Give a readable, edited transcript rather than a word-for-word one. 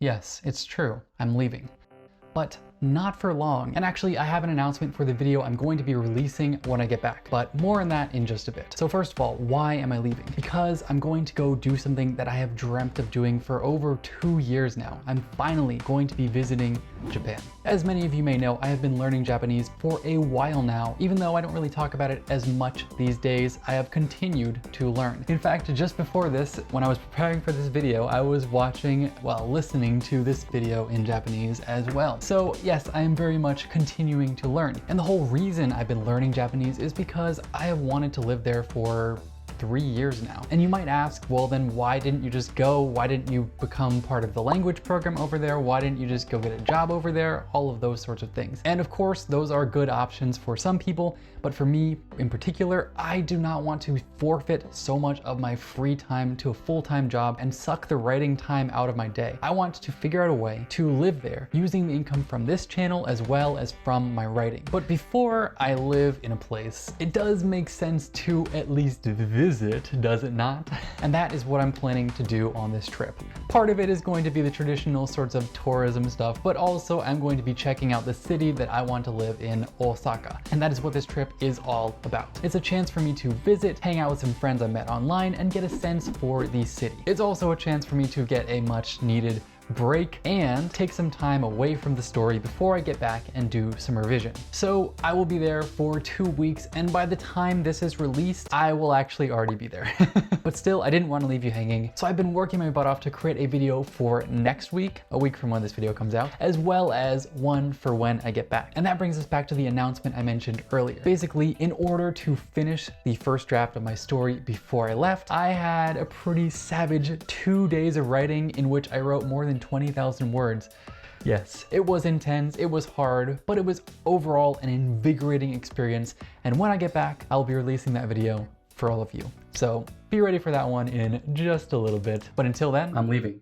Yes, it's true, I'm leaving. But not for long. And actually, I have an announcement for the video I'm going to be releasing when I get back, but more on that in just a bit. So first of all, why am I leaving? Because I'm going to go do something that I have dreamt of doing for over 2 years now. I'm finally going to be visiting Japan. As many of you may know, I have been learning Japanese for a while now. Even though I don't really talk about it as much these days, I have continued to learn. In fact, just before this, when I was preparing for this video, I was listening to this video in Japanese as well. So yes, I am very much continuing to learn. And the whole reason I've been learning Japanese is because I have wanted to live there for 3 years now. And you might ask, well then why didn't you just go? Why didn't you become part of the language program over there? Why didn't you just go get a job over there? All of those sorts of things. And of course, those are good options for some people, but for me in particular, I do not want to forfeit so much of my free time to a full-time job and suck the writing time out of my day. I want to figure out a way to live there using the income from this channel as well as from my writing. But before I live in a place, it does make sense to at least visit, does it not? And that is what I'm planning to do on this trip. Part of it is going to be the traditional sorts of tourism stuff, but also I'm going to be checking out the city that I want to live in, Osaka. And that is what this trip is all about. It's a chance for me to visit, hang out with some friends I met online, and get a sense for the city. It's also a chance for me to get a much needed break and take some time away from the story before I get back and do some revision. So I will be there for 2 weeks, and by the time this is released, I will actually already be there. But still, I didn't want to leave you hanging, so I've been working my butt off to create a video for next week, a week from when this video comes out, as well as one for when I get back. And that brings us back to the announcement I mentioned earlier. Basically, in order to finish the first draft of my story before I left, I had a pretty savage 2 days of writing in which I wrote more than 20,000 words. Yes, it was intense, it was hard, but it was overall an invigorating experience. And when I get back, I'll be releasing that video for all of you. So be ready for that one in just a little bit. But until then, I'm leaving.